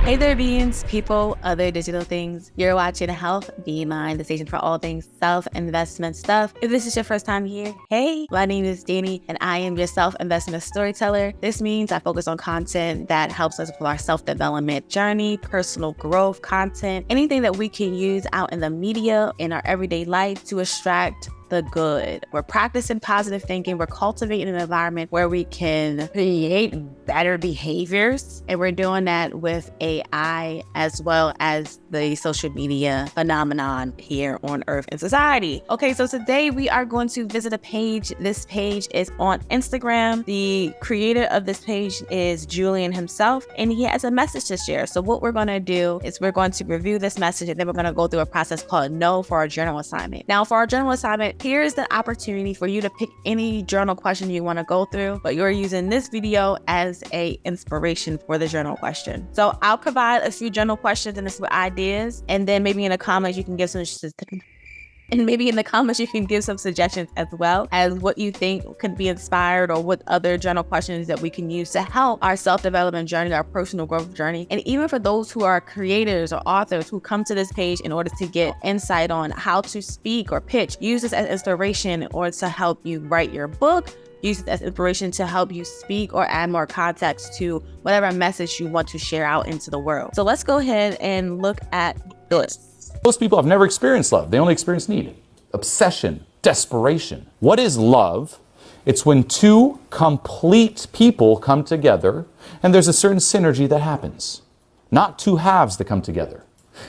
Hey there, beings, people, other digital things. You're watching Health Be Mind, the station for all things self-investment stuff. If this is your first time here, hey, my name is Danny, and I am your self-investment storyteller. This means I focus on content that helps us with our self-development journey, personal growth content, anything that we can use out in the media, in our everyday life to extract the good. We're practicing positive thinking. We're cultivating an environment where we can create better behaviors. And we're doing that with AI as well as the social media phenomenon here on Earth and society. Okay, so today we are going to visit a page. This page is on Instagram. The creator of this page is Julian himself, and he has a message to share. So what we're going to do is we're going to review this message, and then we're going to go through a process called No for our journal assignment. Now, for our journal assignment, here's the opportunity for you to pick any journal question you want to go through, but you're using this video as a inspiration for the journal question. So I'll provide a few journal questions and some ideas, and then maybe in the comments you can give some suggestions as well as what you think could be inspired or what other journal questions that we can use to help our self-development journey, our personal growth journey. And even for those who are creators or authors who come to this page in order to get insight on how to speak or pitch, use this as inspiration in order to help you write your book, use it as inspiration to help you speak or add more context to whatever message you want to share out into the world. So let's go ahead and look at this. Most people have never experienced love. They only experience need, obsession, desperation. What is love? It's when two complete people come together and there's a certain synergy that happens. Not two halves that come together.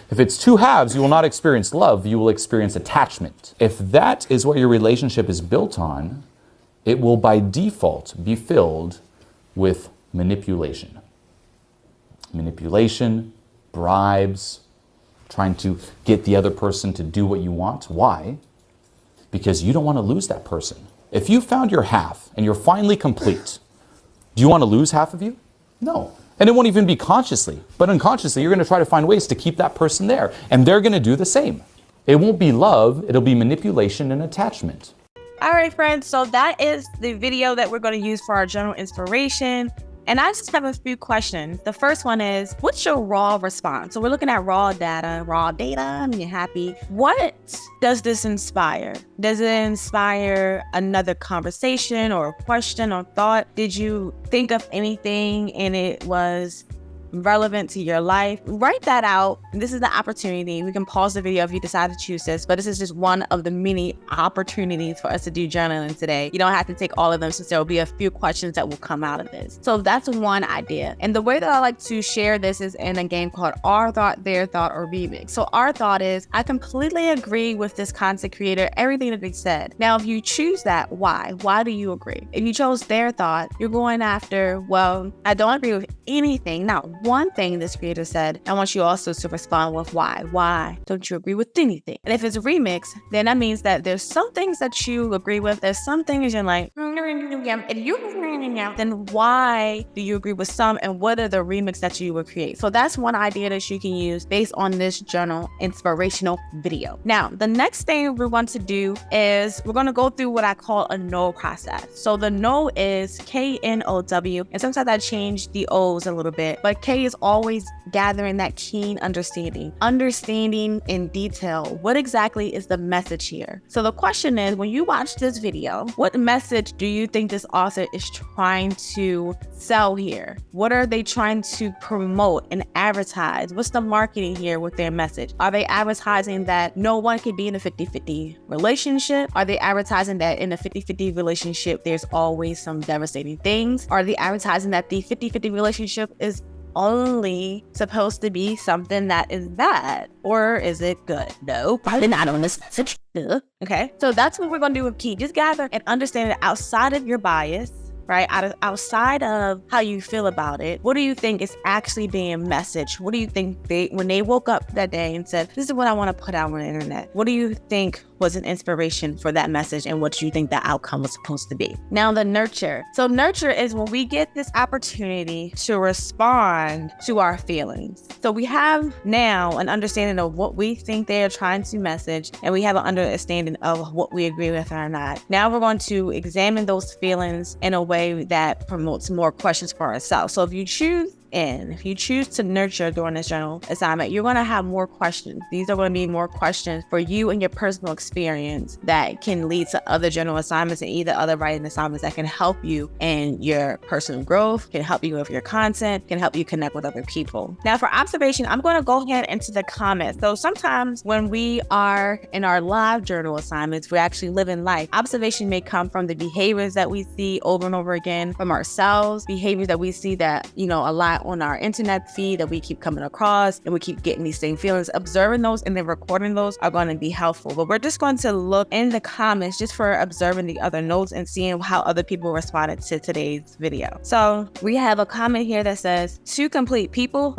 If it's two halves, you will not experience love, you will experience attachment. If that is what your relationship is built on, it will by default be filled with manipulation. Manipulation, bribes, trying to get the other person to do what you want. Why? Because you don't want to lose that person. If you found your half and you're finally complete, do you want to lose half of you? No. And it won't even be consciously, but unconsciously, you're going to try to find ways to keep that person there. And they're going to do the same. It won't be love, it'll be manipulation and attachment. All right, friends, so that is the video that we're going to use for our journal inspiration. And I just have a few questions. The first one is, what's your raw response? So we're looking at raw data, and you're happy. What does this inspire? Does it inspire another conversation or a question or thought? Did you think of anything and it was relevant to your life? Write that out. This is the opportunity. We can pause the video if you decide to choose this, but this is just one of the many opportunities for us to do journaling today. You don't have to take all of them, since there will be a few questions that will come out of this. So that's one idea. And the way that I like to share this is in a game called Our Thought, Their Thought, or Remix. So our thought is, I completely agree with this content creator, everything that they said. Now, if you choose that, why? Why do you agree? If you chose their thought, you're going after, well, I don't agree with anything. Not one thing this creator said. I want you also to respond with why. Why don't you agree with anything? And if it's a remix, then that means that there's some things that you agree with. There's some things you're like, then why do you agree with some, and what are the remix that you would create? So that's one idea that you can use based on this journal inspirational video. Now, the next thing we want to do is we're going to go through what I call a know process. So the know is K-N-O-W, and sometimes I change the O's a little bit, but K is always gathering that keen understanding in detail. What exactly is the message here? So the question is, when you watch this video, what message do you think this author is trying to sell here? What are they trying to promote and advertise? What's the marketing here with their message? Are they advertising that no one can be in a 50-50 relationship? Are they advertising that in a 50-50 relationship, there's always some devastating things? Are they advertising that the 50-50 relationship is only supposed to be something that is bad? Or is it good? No, probably not on this message. Okay, so that's what we're going to do with Key. Just gather and understand that outside of your bias, right? Outside of how you feel about it, what do you think is actually being messaged? What do you think when they woke up that day and said, this is what I want to put out on the internet? What do you think was an inspiration for that message, and what do you think the outcome was supposed to be? Now, the nurture. So nurture is when we get this opportunity to respond to our feelings. So we have now an understanding of what we think they are trying to message, and we have an understanding of what we agree with or not. Now we're going to examine those feelings in a way way that promotes more questions for ourselves. So if you choose to nurture during this journal assignment, you're going to have more questions. These are going to be more questions for you and your personal experience that can lead to other journal assignments and either other writing assignments that can help you in your personal growth, can help you with your content, can help you connect with other people. Now for observation, I'm going to go ahead into the comments. So sometimes when we are in our live journal assignments, we're actually living life. Observation may come from the behaviors that we see over and over again from ourselves, behaviors that we see that, a lot on our internet feed that we keep coming across and we keep getting these same feelings. Observing those and then recording those are going to be helpful. But we're just going to look in the comments just for observing the other notes and seeing how other people responded to today's video. So we have a comment here that says, "To complete people, ?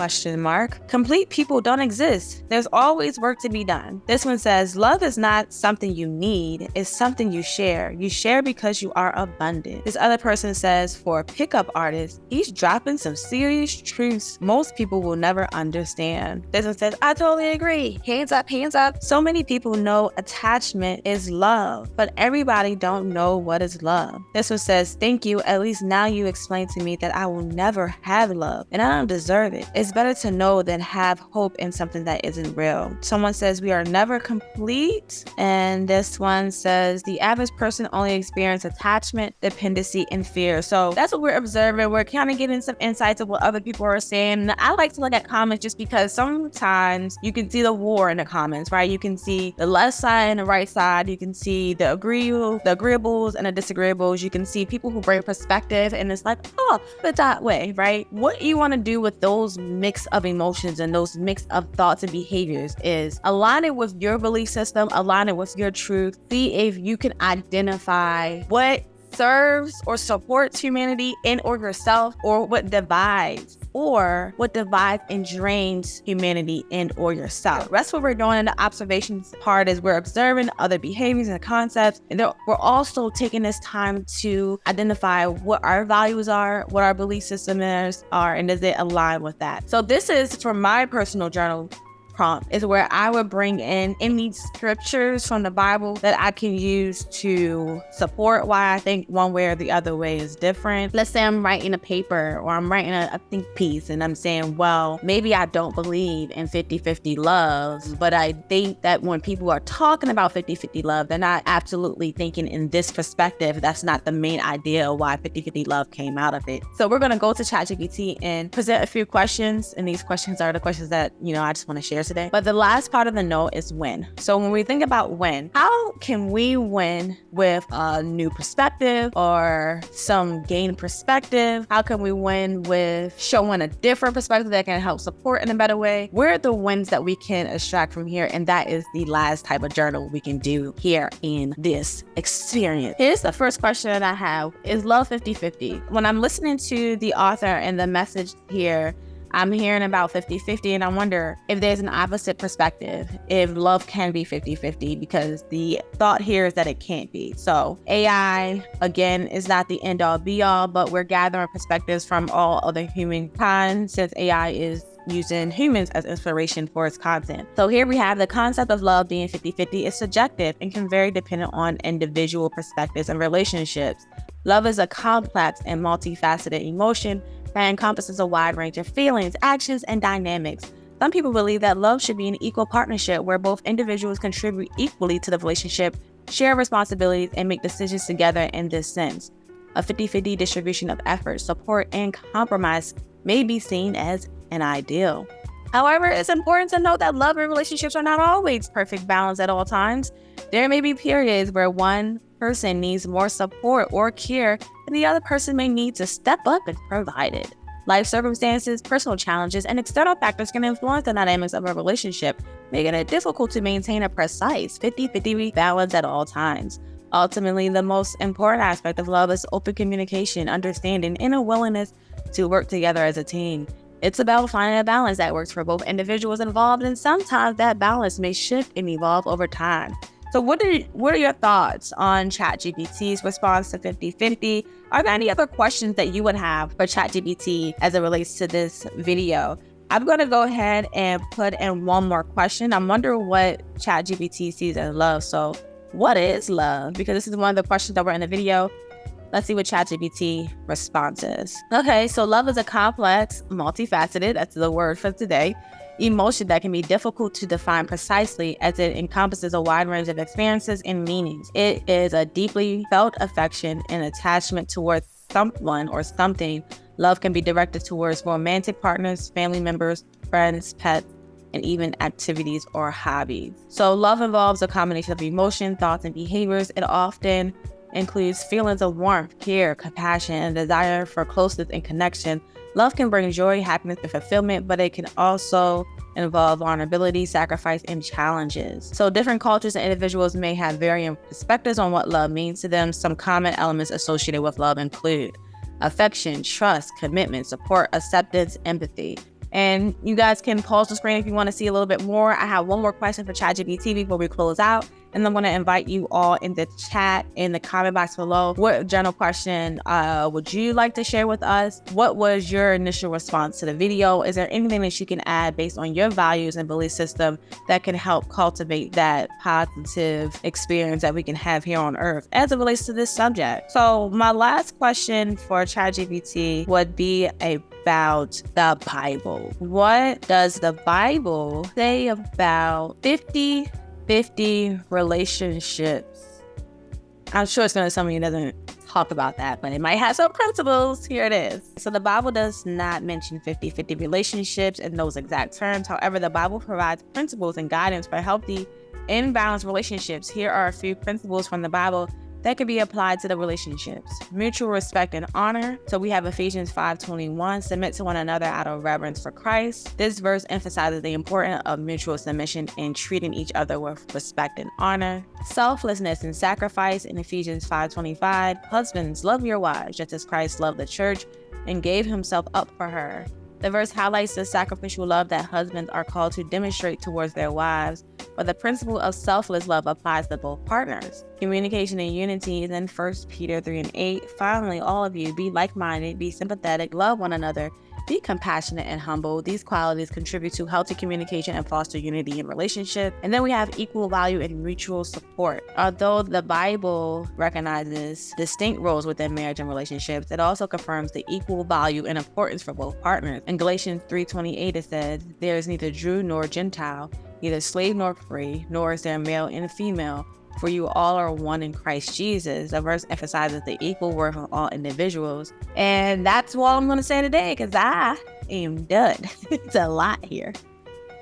Complete people don't exist. There's always work to be done." This one says, "Love is not something you need, it's something you share. You share because you are abundant." This other person says, "For a pickup artist, he's dropping some serious truths most people will never understand." This one says, "I totally agree. Hands up, hands up." So many people know attachment is love, but everybody don't know what is love. This one says, "Thank you. At least now you explained to me that I will never have love and I don't deserve it. It's better to know than have hope in something that isn't real." Someone says, "We are never complete." And this one says, "The average person only experiences attachment, dependency, and fear." So that's what we're observing. We're kind of getting some insights of what other people are saying. And I like to look at comments just because sometimes you can see the war in the comments, right? You can see the left side and the right side. You can see the agreeables and the disagreeables. You can see people who bring perspective and it's like, oh, but that way, right? What you want to do with those mix of emotions and those mix of thoughts and behaviors is align it with your belief system, align it with your truth, see if you can identify what serves or supports humanity in or yourself, or what divides and drains humanity in or yourself. That's what we're doing in the observations part, is we're observing other behaviors and concepts, and we're also taking this time to identify what our values are, what our belief systems are, and does it align with that. So this is for my personal journal prompt, is where I would bring in any scriptures from the Bible that I can use to support why I think one way or the other way is different. Let's say I'm writing a paper or I'm writing a think piece and I'm saying, well, maybe I don't believe in 50-50 love, but I think that when people are talking about 50-50 love, they're not absolutely thinking in this perspective. That's not the main idea of why 50-50 love came out of it. So we're going to go to ChatGPT and present a few questions. And these questions are the questions that, I just want to share today. But the last part of the note is win. So when we think about win, how can we win with a new perspective or some gain perspective? How can we win with showing a different perspective that can help support in a better way? Where are the wins that we can extract from here? And that is the last type of journal we can do here in this experience. Here's the first question that I have. Is love 50-50? When I'm listening to the author and the message here, I'm hearing about 50-50 and I wonder if there's an opposite perspective, if love can be 50-50, because the thought here is that it can't be. So AI, again, is not the end all be all, but we're gathering perspectives from all other humankind since AI is using humans as inspiration for its content. So here we have the concept of love being 50-50 is subjective and can vary depending on individual perspectives and relationships. Love is a complex and multifaceted emotion that encompasses a wide range of feelings, actions, and dynamics. Some people believe that love should be an equal partnership where both individuals contribute equally to the relationship, share responsibilities, and make decisions together in this sense. A 50-50 distribution of effort, support, and compromise may be seen as an ideal. However, it's important to note that love and relationships are not always perfect balance at all times. There may be periods where one person needs more support or care, and the other person may need to step up and provide it. Life circumstances, personal challenges, and external factors can influence the dynamics of a relationship, making it difficult to maintain a precise 50-50 balance at all times. Ultimately, the most important aspect of love is open communication, understanding, and a willingness to work together as a team. It's about finding a balance that works for both individuals involved, and sometimes that balance may shift and evolve over time. So what are your thoughts on ChatGPT's response to 50-50? Are there any other questions that you would have for ChatGPT as it relates to this video? I'm going to go ahead and put in one more question. I'm wondering what ChatGPT sees as love. So what is love? Because this is one of the questions that were in the video. Let's see what ChatGPT response is. Okay, so love is a complex, multifaceted, that's the word for today, emotion that can be difficult to define precisely as it encompasses a wide range of experiences and meanings. It is a deeply felt affection and attachment towards someone or something. Love can be directed towards romantic partners, family members, friends, pets, and even activities or hobbies. So love involves a combination of emotion, thoughts, and behaviors. It often includes feelings of warmth, care, compassion, and desire for closeness and connection. Love can bring joy, happiness, and fulfillment, but it can also involve vulnerability, sacrifice, and challenges. So different cultures and individuals may have varying perspectives on what love means to them. Some common elements associated with love include affection, trust, commitment, support, acceptance, empathy. And you guys can pause the screen if you want to see a little bit more. I have one more question for ChatGPT before we close out. And I'm going to invite you all in the chat, in the comment box below. What general question would you like to share with us? What was your initial response to the video? Is there anything that you can add based on your values and belief system that can help cultivate that positive experience that we can have here on Earth as it relates to this subject? So my last question for ChatGPT would be about the Bible. What does the Bible say about 50 relationships? I'm sure it's going to something that doesn't talk about that, but it might have some principles. Here it is. So the Bible does not mention 50 relationships in those exact terms. However, the Bible provides principles and guidance for healthy and balanced relationships. Here are a few principles from the Bible that could be applied to the relationships. Mutual respect and honor. So we have Ephesians 5:21, submit to one another out of reverence for Christ. This verse emphasizes the importance of mutual submission and treating each other with respect and honor. Selflessness and sacrifice in Ephesians 5:25. Husbands, love your wives, just as Christ loved the church and gave himself up for her. The verse highlights the sacrificial love that husbands are called to demonstrate towards their wives, but the principle of selfless love applies to both partners. Communication and unity is in 1 Peter 3:8. Finally, all of you, be like-minded, be sympathetic, love one another, be compassionate and humble. These qualities contribute to healthy communication and foster unity in relationship. And then we have equal value and mutual support. Although the Bible recognizes distinct roles within marriage and relationships, it also confirms the equal value and importance for both partners. In Galatians 3:28, it says, there is neither Jew nor Gentile, neither slave nor free, nor is there male and female, for you all are one in Christ Jesus. The verse emphasizes the equal worth of all individuals. And that's what I'm going to say today, because I am done. It's a lot here.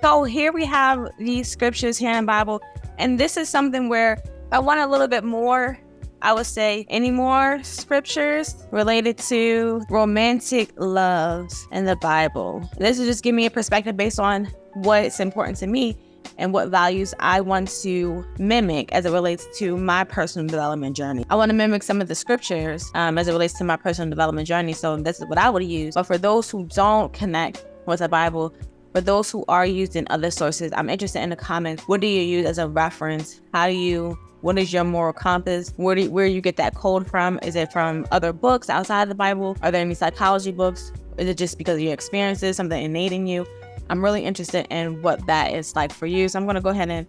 So here we have these scriptures here in the Bible. And this is something where I want a little bit more, I would say, any more scriptures related to romantic loves in the Bible. This will just give me a perspective based on what's important to me and what values I want to mimic as it relates to my personal development journey. I want to mimic some of the scriptures as it relates to my personal development journey. So this is what I would use. But for those who don't connect with the Bible, for those who are used in other sources, I'm interested in the comments. What do you use as a reference? What is your moral compass? Where you get that code from? Is it from other books outside the Bible? Are there any psychology books? Is it just because of your experiences, something innate in you? I'm really interested in what that is like for you. So I'm going to go ahead and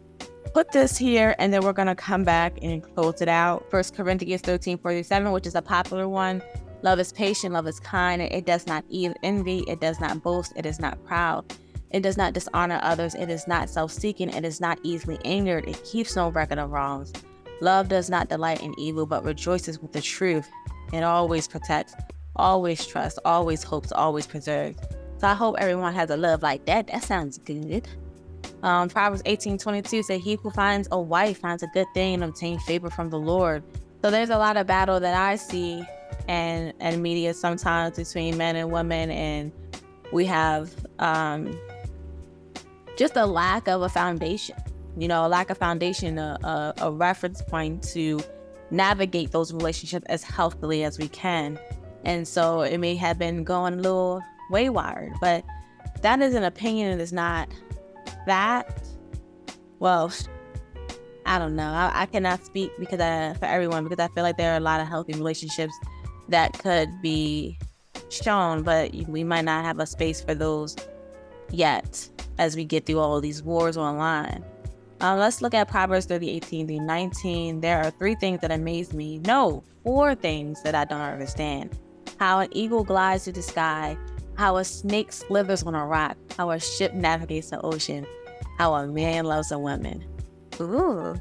put this here, and then we're going to come back and close it out. 1 Corinthians 13:47, which is a popular one. Love is patient, love is kind. It does not envy. It does not boast. It is not proud. It does not dishonor others. It is not self-seeking. It is not easily angered. It keeps no record of wrongs. Love does not delight in evil, but rejoices with the truth. It always protects, always trusts, always hopes, always preserves. So I hope everyone has a love like that. That sounds good. Proverbs 18:22 says, he who finds a wife finds a good thing and obtains favor from the Lord. So there's a lot of battle that I see and media sometimes between men and women, and we have just a lack of a foundation. A lack of foundation, a reference point to navigate those relationships as healthily as we can. And so it may have been going a little wayward, but that is an opinion. It is not that. Well, I don't know. I cannot speak for everyone, because I feel like there are a lot of healthy relationships that could be shown, but we might not have a space for those yet as we get through all of these wars online. Let's look at Proverbs 30:18-19. There are 3 things that amaze me. No, 4 things that I don't understand. How an eagle glides through the sky, how a snake slithers on a rock, how a ship navigates the ocean, how a man loves a woman. Ooh,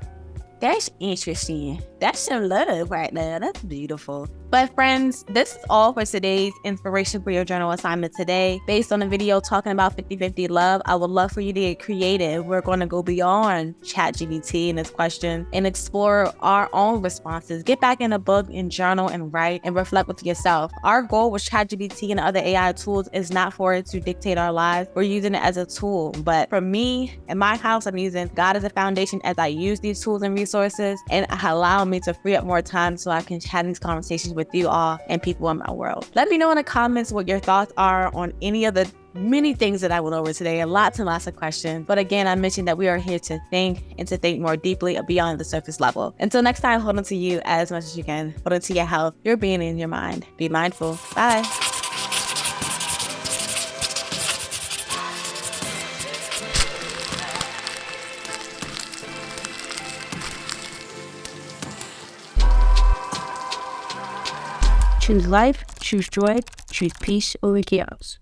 that's interesting. That's some love right there. That's beautiful. But friends, this is all for today's inspiration for your journal assignment today. Based on the video talking about 50-50 love, I would love for you to get creative. We're going to go beyond ChatGPT and its question and explore our own responses. Get back in a book and journal and write and reflect with yourself. Our goal with ChatGPT and other AI tools is not for it to dictate our lives. We're using it as a tool. But for me, in my house, I'm using God as a foundation as I use these tools and resources, and allow me to free up more time so I can have these conversations with you all and people in my world. Let me know in the comments what your thoughts are on any of the many things that I went over today, and lots of questions. But again, I mentioned that we are here to think and to think more deeply beyond the surface level. Until next time, hold on to you as much as you can. Hold on to your health, your being, and your mind. Be mindful. Bye. Choose life, choose joy, choose peace over chaos.